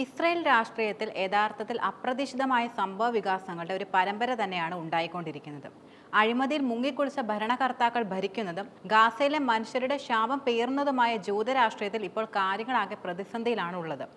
Israel രാഷ്ട്രീയത്തിൽ യഥാർത്ഥത്തിൽ അപ്രതീക്ഷിതമായ സംഭവ വികാസങ്ങളുടെ ഒരു പരമ്പര തന്നെയാണ് ഉണ്ടായിക്കൊണ്ടിരിക്കുന്നത്. അഴിമതിയിൽ മുങ്ങിക്കുളിച്ച ഭരണകർത്താക്കൾ ഭരിക്കുന്നതും ഗാസയിലെ മനുഷ്യരുടെ ശാപം പേറുന്നതുമായ ജൂതരാഷ്ട്രീയത്തിൽ ഇപ്പോൾ കാര്യങ്ങളാകെ പ്രതിസന്ധിയിലാണ് ഉള്ളത്.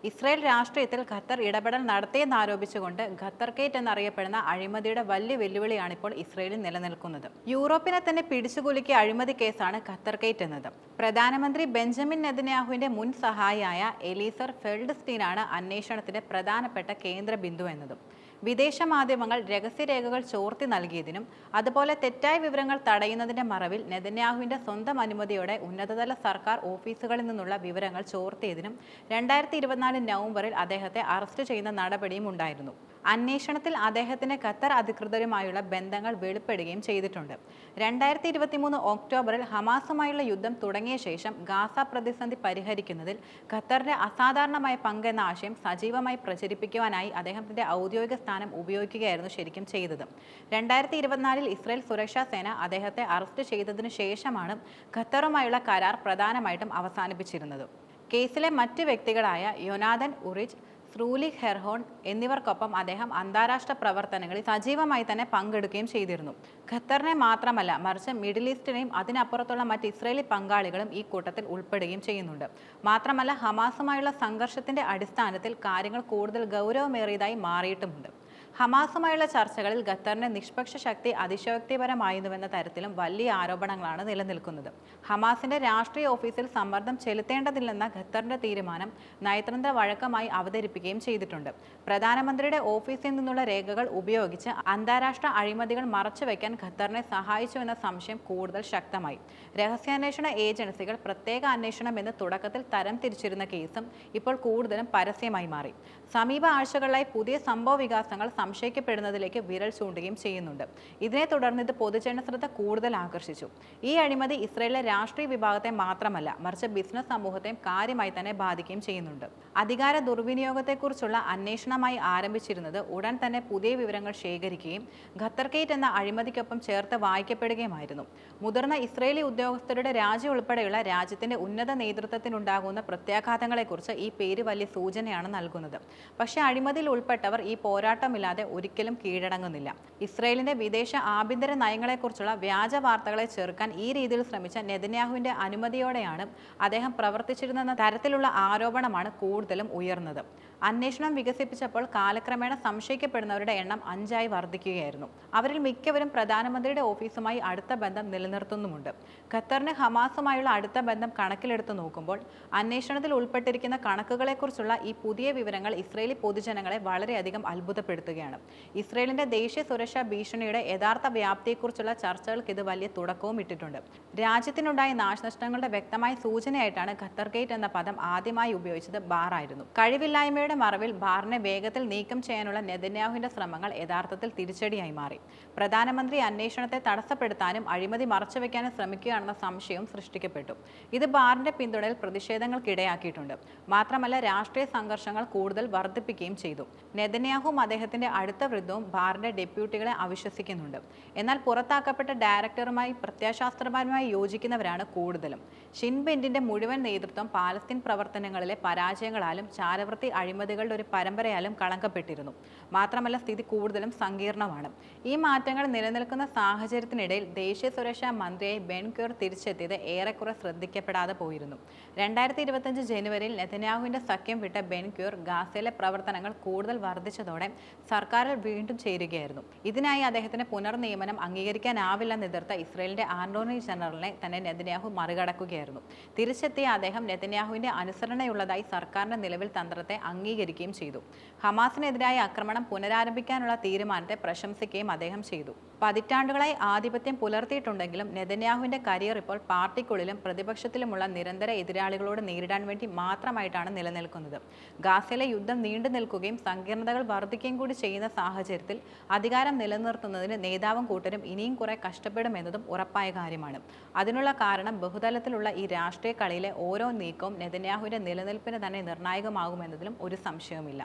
ഇസ്രായേൽ രാഷ്ട്രീയത്തിൽ ഖത്തർ ഇടപെടൽ നടത്തിയെന്നാരോപിച്ചുകൊണ്ട് ഖത്തർ ഗേറ്റ് എന്നറിയപ്പെടുന്ന അഴിമതിയുടെ വലിയ വെല്ലുവിളിയാണ് ഇപ്പോൾ ഇസ്രായേലിൽ നിലനിൽക്കുന്നത്. യൂറോപ്പിനെ തന്നെ പിടിച്ചുകുലുക്കിയ അഴിമതി കേസാണ് ഖത്തർ ഗേറ്റ് എന്നത്. പ്രധാനമന്ത്രി ബെഞ്ചമിൻ നെതന്യാഹുവിന്റെ മുൻ സഹായിയായ എലീസർ ഫെൽഡ്സ്റ്റീനാണ് അന്വേഷണത്തിന്റെ പ്രധാനപ്പെട്ട കേന്ദ്ര ബിന്ദു എന്നതും. വിദേശ മാധ്യമങ്ങൾ രഹസ്യരേഖകൾ ചോർത്തി നൽകിയതിനും അതുപോലെ തെറ്റായ വിവരങ്ങൾ തടയുന്നതിന്റെ മറവിൽ നെതന്യാഹുവിന്റെ സ്വന്തം അനുമതിയോടെ ഉന്നതതല സർക്കാർ ഓഫീസുകളിൽ നിന്നുള്ള വിവരങ്ങൾ ചോർത്തിയതിനും 2024 നവംബറിൽ അദ്ദേഹത്തെ അറസ്റ്റ് ചെയ്യുന്ന നടപടിയും ഉണ്ടായിരുന്നു. അന്വേഷണത്തിൽ അദ്ദേഹത്തിന്റെ ഖത്തർ അധികൃതരുമായുള്ള ബന്ധങ്ങൾ വെളിപ്പെടുകയും ചെയ്തിട്ടുണ്ട്. 2023 ഒക്ടോബറിൽ ഹമാസുമായുള്ള യുദ്ധം തുടങ്ങിയ ശേഷം ഗാസ പ്രതിസന്ധി പരിഹരിക്കുന്നതിൽ ഖത്തറിന്റെ അസാധാരണമായ പങ്കെന്ന ആശയം സജീവമായി പ്രചരിപ്പിക്കുവാനായി അദ്ദേഹത്തിന്റെ ഔദ്യോഗിക സ്ഥാനം ഉപയോഗിക്കുകയായിരുന്നു ശരിക്കും ചെയ്തത്. 2024 ഇസ്രായേൽ സുരക്ഷാ സേന അദ്ദേഹത്തെ അറസ്റ്റ് ചെയ്തതിനു ശേഷമാണ് ഖത്തറുമായുള്ള കരാർ പ്രധാനമായിട്ടും അവസാനിപ്പിച്ചിരുന്നത്. കേസിലെ മറ്റ് വ്യക്തികളായ യോനാഥൻ ഉറിച്ച്, സ്രൂലി ഹെർഹോൺ എന്നിവർക്കൊപ്പം അദ്ദേഹം അന്താരാഷ്ട്ര പ്രവർത്തനങ്ങളിൽ സജീവമായി തന്നെ പങ്കെടുക്കുകയും ചെയ്തിരുന്നു. ഖത്തറിനെ മാത്രമല്ല മറിച്ച് മിഡിൽ ഈസ്റ്റിനെയും അതിനപ്പുറത്തുള്ള മറ്റ് ഇസ്രായേലി പങ്കാളികളും ഈ കൂട്ടത്തിൽ ഉൾപ്പെടുകയും ചെയ്യുന്നുണ്ട്. മാത്രമല്ല ഹമാസുമായുള്ള സംഘർഷത്തിന്റെ അടിസ്ഥാനത്തിൽ കാര്യങ്ങൾ കൂടുതൽ ഗൗരവമേറിയതായി മാറിയിട്ടുമുണ്ട്. ഹമാസുമായുള്ള ചർച്ചകളിൽ ഖത്തറിന്റെ നിഷ്പക്ഷ ശക്തി അതിശയോക്തിപരമായിരുന്നുവെന്ന തരത്തിലും വലിയ ആരോപണങ്ങളാണ് നിലനിൽക്കുന്നത്. ഹമാസിന്റെ രാഷ്ട്രീയ ഓഫീസിൽ സമ്മർദ്ദം ചെലുത്തേണ്ടതില്ലെന്ന ഖത്തറിന്റെ തീരുമാനം നയതന്ത്ര വഴക്കമായി അവതരിപ്പിക്കുകയും ചെയ്തിട്ടുണ്ട്. പ്രധാനമന്ത്രിയുടെ ഓഫീസിൽ നിന്നുള്ള രേഖകൾ ഉപയോഗിച്ച് അന്താരാഷ്ട്ര അഴിമതികൾ മറച്ചുവെക്കാൻ ഖത്തറിനെ സഹായിച്ചുവെന്ന സംശയം കൂടുതൽ ശക്തമായി. രഹസ്യാന്വേഷണ ഏജൻസികൾ പ്രത്യേക അന്വേഷണം എന്ന് തുടക്കത്തിൽ തരം തിരിച്ചിരുന്ന കേസും ഇപ്പോൾ കൂടുതലും പരസ്യമായി മാറി. സമീപ ആഴ്ചകളിലായി പുതിയ സംഭവ വികാസങ്ങൾ സംശയിക്കപ്പെടുന്നതിലേക്ക് വിരൽ ചൂണ്ടുകയും ചെയ്യുന്നുണ്ട്. ഇതിനെ തുടർന്ന് ഇത് പൊതുജന ശ്രദ്ധ കൂടുതൽ ആകർഷിച്ചു. ഈ അഴിമതി ഇസ്രായേലിലെ രാഷ്ട്രീയ വിഭാഗത്തെ മാത്രമല്ല മറിച്ച് ബിസിനസ് സമൂഹത്തെയും കാര്യമായി തന്നെ ബാധിക്കുകയും ചെയ്യുന്നുണ്ട്. അധികാര ദുർവിനിയോഗത്തെക്കുറിച്ചുള്ള അന്വേഷണമായി ആരംഭിച്ചിരുന്നത് ഉടൻ തന്നെ പുതിയ വിവരങ്ങൾ ശേഖരിക്കുകയും ഖത്തർ ഗേറ്റ് എന്ന അഴിമതിക്കൊപ്പം ചേർത്ത് വായിക്കപ്പെടുകയുമായിരുന്നു. മുതിർന്ന ഇസ്രായേലി ഉദ്യോഗസ്ഥരുടെ രാജി ഉൾപ്പെടെയുള്ള രാജ്യത്തിന്റെ ഉന്നത നേതൃത്വത്തിനുണ്ടാകുന്ന പ്രത്യാഘാതങ്ങളെക്കുറിച്ച് ഈ പേര് വലിയ സൂചനയാണ് നൽകുന്നത്. പക്ഷേ അഴിമതിയിൽ ഉൾപ്പെട്ടവർ ഈ പോരാട്ടമില്ലാതെ ഒരിക്കലും കീഴടങ്ങുന്നില്ല. ഇസ്രായേലിന്റെ വിദേശ ആഭ്യന്തര നയങ്ങളെക്കുറിച്ചുള്ള വ്യാജ വാർത്തകളെ ചെറുക്കാൻ ഈ രീതിയിൽ ശ്രമിച്ച നെതന്യാഹുവിന്റെ അനുമതിയോടെയാണ് അദ്ദേഹം പ്രവർത്തിച്ചിരുന്നെന്ന തരത്തിലുള്ള ആരോപണമാണ് കൂടുതലും ഉയർന്നത്. അന്വേഷണം വികസിപ്പിച്ചപ്പോൾ കാലക്രമേണ സംശയിക്കപ്പെടുന്നവരുടെ എണ്ണം 5ആയി വർദ്ധിക്കുകയായിരുന്നു. അവരിൽ മിക്കവരും പ്രധാനമന്ത്രിയുടെ ഓഫീസുമായി അടുത്ത ബന്ധം നിലനിർത്തുന്നുമുണ്ട്. ഖത്തറിന് ഹമാസുമായുള്ള അടുത്ത ബന്ധം കണക്കിലെടുത്ത് നോക്കുമ്പോൾ അന്വേഷണത്തിൽ ഉൾപ്പെട്ടിരിക്കുന്ന കണക്കുകളെക്കുറിച്ചുള്ള ഈ പുതിയ വിവരങ്ങൾ ഇസ്രായേലി പൊതുജനങ്ങളെ വളരെയധികം അത്ഭുതപ്പെടുത്തുകയാണ്. ഇസ്രായേലിന്റെ ദേശീയ സുരക്ഷാ ഭീഷണിയുടെ യഥാർത്ഥ വ്യാപ്തിയെക്കുറിച്ചുള്ള ചർച്ചകൾക്ക് ഇത് വലിയ തുടക്കവും ഇട്ടിട്ടുണ്ട്. രാജ്യത്തിനുണ്ടായ നാശനഷ്ടങ്ങളുടെ വ്യക്തമായ സൂചനയായിട്ടാണ് ഖത്തർ ഗേറ്റ് എന്ന പദം ആദ്യമായി ഉപയോഗിച്ചത് ബാറായിരുന്നു. കഴിവില്ലായ്മയുടെ മറവിൽ ബാറിനെ വേഗത്തിൽ നീക്കം ചെയ്യാനുള്ള നെതന്യാഹുവിന്റെ ശ്രമങ്ങൾ യഥാർത്ഥത്തിൽ തിരിച്ചടിയായി മാറി. പ്രധാനമന്ത്രി അന്വേഷണത്തെ തടസ്സപ്പെടുത്താനും അഴിമതി മറച്ചുവെക്കാനും ശ്രമിക്കുകയാണെന്ന സംശയവും സൃഷ്ടിക്കപ്പെട്ടു. ഇത് ബാറിന്റെ പിന്തുണയിൽ പ്രതിഷേധങ്ങൾക്കിടയാക്കിയിട്ടുണ്ട്. മാത്രമല്ല രാഷ്ട്രീയ സംഘർഷങ്ങൾ കൂടുതൽ വർദ്ധിപ്പിക്കുകയും ചെയ്തു. നെതന്യാഹുവും അദ്ദേഹത്തിന്റെ അടുത്ത വൃദ്ധവും ബാറിന്റെ ഡെപ്യൂട്ടികളെ അവിശ്വസിക്കുന്നുണ്ട്. എന്നാൽ പുറത്താക്കപ്പെട്ട ഡയറക്ടറുമായി പ്രത്യയശാസ്ത്രപരമായി യോജിക്കുന്നവരാണ് കൂടുതലും. ഷിൻ ബെറ്റിന്റെ മുഴുവൻ നേതൃത്വം പാലസ്തീൻ പ്രവർത്തനങ്ങളിലെ പരാജയങ്ങളാലും ചാരവൃത്തി അഴിമതികളുടെ ഒരു പരമ്പരയാലും കളങ്കപ്പെട്ടിരുന്നു. മാത്രമല്ല സ്ഥിതി കൂടുതലും സങ്കീർണമാണ്. ഈ മാറ്റങ്ങൾ നിലനിൽക്കുന്ന സാഹചര്യത്തിനിടയിൽ ദേശീയ സുരക്ഷാ മന്ത്രിയായി ബെൻ ഗൂർ തിരിച്ചെത്തിയത് ഏറെക്കുറെ ശ്രദ്ധിക്കപ്പെടാതെ പോയിരുന്നു. 2025 ജനുവരിയിൽ നെതന്യാഹുവിന്റെ സഖ്യം വിട്ട ബെൻ ഗൂർ ഗാസയിലെ പ്രവർത്തനങ്ങൾ കൂടുതൽ വർദ്ധിച്ചതോടെ സർക്കാരിൽ വീണ്ടും ചേരുകയായിരുന്നു. ഇതിനായി അദ്ദേഹത്തിന്റെ പുനർനിയമനം അംഗീകരിക്കാനാവില്ലെന്ന് എതിർത്ത ഇസ്രായേലിന്റെ അറ്റോർണി ജനറലിനെ തന്നെ നെതന്യാഹു മറികടക്കുകയായിരുന്നു. തിരിച്ചെത്തിയ അദ്ദേഹം നെതന്യാഹുവിന്റെ അനുസരണയുള്ളതായി സർക്കാരിന്റെ നിലവിൽ തന്ത്രത്തെ അംഗീകരിക്കുകയും ചെയ്തു. ഹമാസിനെതിരായ ആക്രമണം പുനരാരംഭിക്കാനുള്ള തീരുമാനത്തെ പ്രശംസിക്കുകയും അദ്ദേഹം ചെയ്തു. പതിറ്റാണ്ടുകളായി ആധിപത്യം പുലർത്തിയിട്ടുണ്ടെങ്കിലും നെതന്യാഹുവിന്റെ കരിയർ ഇപ്പോൾ പാർട്ടിക്കുള്ളിലും പ്രതിപക്ഷത്തിലുമുള്ള നിരന്തര എതിരാളികളോട് നേരിടാൻ വേണ്ടി മാത്രമായിട്ടാണ് നിലനിൽക്കുന്നത്. ഗാസയിലെ യുദ്ധം നീണ്ടു നിൽക്കുകയും സങ്കീർണതകൾ വർദ്ധിക്കുകയും കൂടി ചെയ്യുന്ന സാഹചര്യത്തിൽ അധികാരം നിലനിർത്തുന്നതിന് നേതാവും കൂട്ടരും ഇനിയും കുറെ കഷ്ടപ്പെടുമെന്നതും ഉറപ്പായ കാര്യമാണ്. അതിനുള്ള കാരണം ബഹുതലത്തിലുള്ള ഈ രാഷ്ട്രീയ കളിയിലെ ഓരോ നീക്കവും നെതന്യാഹുവിന്റെ നിലനിൽപ്പിന് തന്നെ നിർണായകമാകുമെന്നതിലും ഒരു സംശയവുമില്ല.